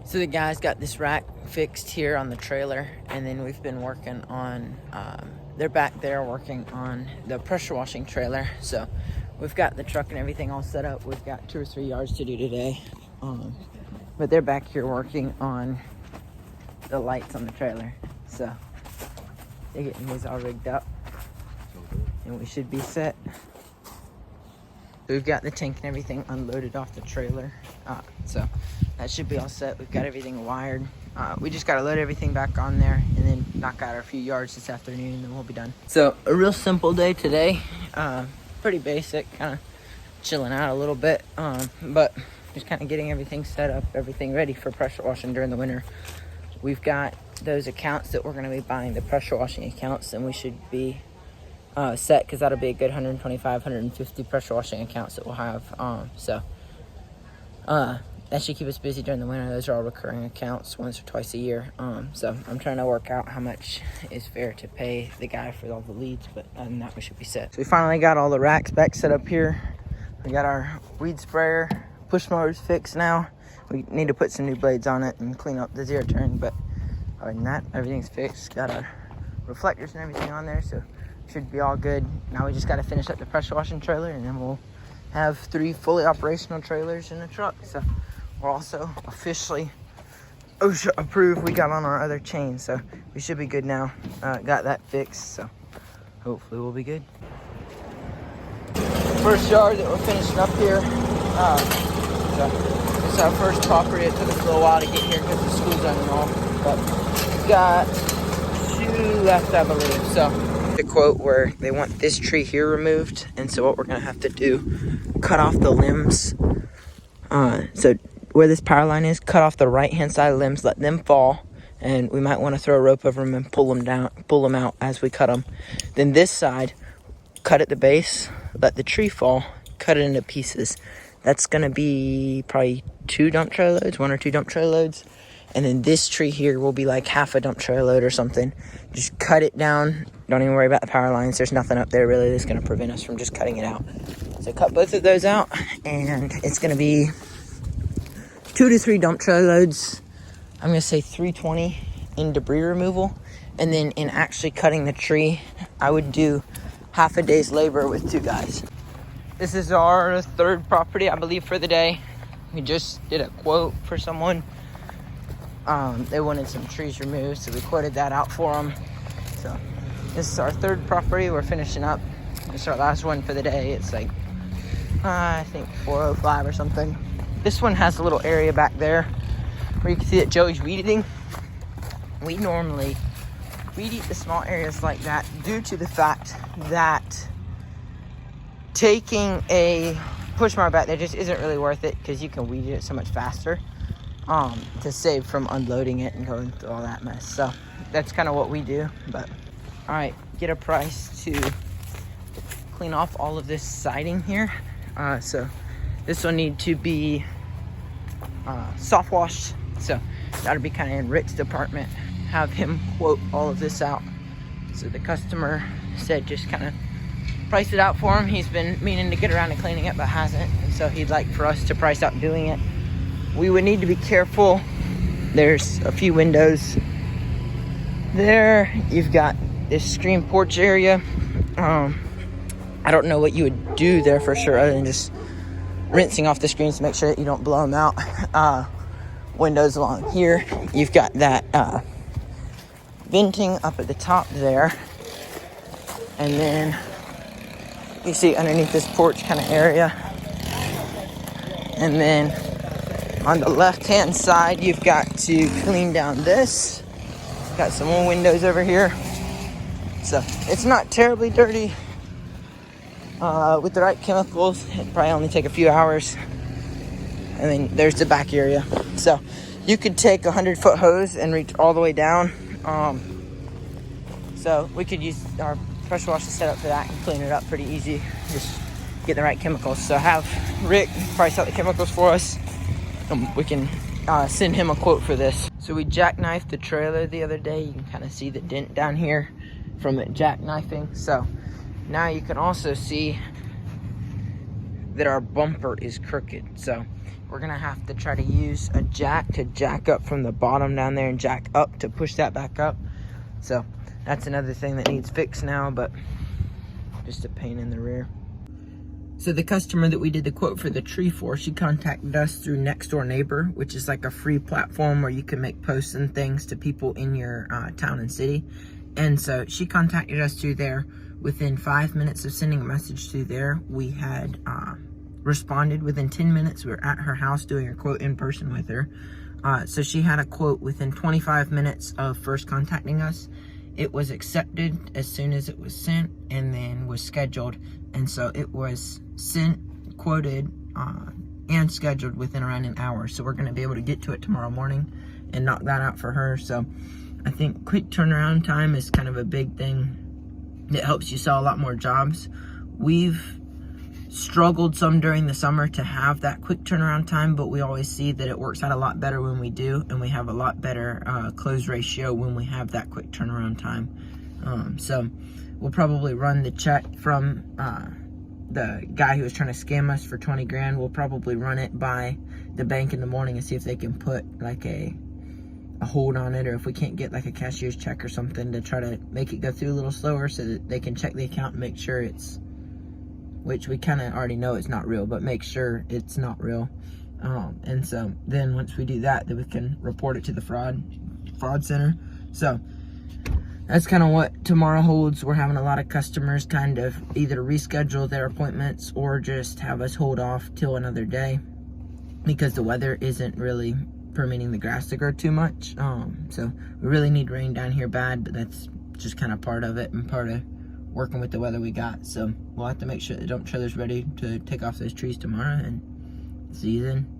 So the guys got this rack fixed here on the trailer, and then we've been working on, they're back there working on the pressure washing trailer. So we've got the truck and everything all set up. We've got 2 or 3 yards to do today. But they're back here working on the lights on the trailer. So they're getting these all rigged up, and we should be set. We've got the tank and everything unloaded off the trailer, so that should be all set. We've got everything wired. We just got to load everything back on there and then knock out our few yards this afternoon, and then we'll be done. So a real simple day today. Pretty basic, kind of chilling out a little bit, but just kind of getting everything set up, everything ready for pressure washing during the winter. We've got those accounts that we're going to be buying, the pressure washing accounts, and we should be set, because that'll be a good 125, 150 pressure washing accounts that we'll have. That should keep us busy during the winter. Those are all recurring accounts, once or twice a year. So I'm trying to work out how much is fair to pay the guy for all the leads, but other than that, we should be set. So we finally got all the racks back set up here. We got our weed sprayer, push motors fixed now. We need to put some new blades on it and clean up the zero turn, but other than that, everything's fixed. Got our reflectors and everything on there, so should be all good. Now we just got to finish up the pressure washing trailer, and then we'll have 3 fully operational trailers in the truck. So we're also officially OSHA approved. We got on our other chain, so we should be good now. Got that fixed, so hopefully we'll be good. First yard that we're finishing up here. So it's our first property. It took us a little while to get here because the school's done and all, but we've got 2 left, I believe. So the quote where they want this tree here removed, and so what we're gonna have to do, cut off the limbs. So where this power line is, cut off the right hand side limbs, let them fall, and we might want to throw a rope over them and pull them out as we cut them. Then this side, cut at the base, let the tree fall, cut it into pieces. That's gonna be probably 2 dump trailer loads, 1 or 2 dump trailer loads. And then this tree here will be like half a dump trailer load or something. Just cut it down. Don't even worry about the power lines. There's nothing up there really that's going to prevent us from just cutting it out. So cut both of those out, and it's going to be 2 to 3 dump trailer loads. I'm going to say 320 in debris removal. And then in actually cutting the tree, I would do half a day's labor with 2 guys. This is our 3rd property, I believe, for the day. We just did a quote for someone. They wanted some trees removed, so we quoted that out for them. So this is our 3rd property we're finishing up. It's our last one for the day. It's like, I think 4:05 or something. This one has a little area back there where you can see that Joey's weed eating. We normally weed eat the small areas like that due to the fact that taking a push mower back there just isn't really worth it, because you can weed eat it so much faster. To save from unloading it and going through all that mess. So that's kind of what we do. But all right, get a price to clean off all of this siding here. So this will need to be soft washed. So that'll be kind of in Rick's department. Have him quote all of this out. So the customer said just kind of price it out for him. He's been meaning to get around to cleaning it but hasn't, and so he'd like for us to price out doing it. We would need to be careful. There's a few windows there. You've got this screen porch area. I don't know what you would do there for sure, other than just rinsing off the screens to make sure that you don't blow them out. Windows along here. You've got that venting up at the top there. And then you see underneath this porch kind of area. And then on the left-hand side, you've got to clean down this. Got some more windows over here. So it's not terribly dirty. With the right chemicals, it'd probably only take a few hours. And then there's the back area. So you could take a 100-foot hose and reach all the way down. So we could use our pressure washer set up for that and clean it up pretty easy. Just get the right chemicals. So have Rick price out the chemicals for us. We can send him a quote for this. So we jackknifed the trailer the other day. You can kind of see the dent down here from it jackknifing. So now you can also see that our bumper is crooked. So we're gonna have to try to use a jack to jack up from the bottom down there and jack up to push that back up. So that's another thing that needs fixed now, but just a pain in the rear. So the customer that we did the quote for the tree for, she contacted us through Nextdoor Neighbor, which is like a free platform where you can make posts and things to people in your town and city. And so she contacted us through there. Within 5 minutes of sending a message through there, we had responded. Within 10 minutes, we were at her house doing a quote in person with her. So she had a quote within 25 minutes of first contacting us. It was accepted as soon as it was sent, and then was scheduled. And so it was sent, quoted, and scheduled within around an hour. So we're going to be able to get to it tomorrow morning and knock that out for her. So I think quick turnaround time is kind of a big thing that helps you sell a lot more jobs. We've struggled some during the summer to have that quick turnaround time, but we always see that it works out a lot better when we do, and we have a lot better close ratio when we have that quick turnaround time. So we'll probably run the check from the guy who was trying to scam us for 20 grand. We'll probably run it by the bank in the morning and see if they can put like a hold on it, or if we can't get like a cashier's check or something to try to make it go through a little slower so that they can check the account and make sure it's, which we kind of already know it's not real, but make sure it's not real. And so then once we do that, then we can report it to the fraud center. So that's kind of what tomorrow holds. We're having a lot of customers kind of either reschedule their appointments or just have us hold off till another day because the weather isn't really permitting the grass to grow too much. So we really need rain down here bad, but that's just kind of part of it and part of working with the weather we got. So we'll have to make sure the dump trailer's ready to take off those trees tomorrow, and see you then.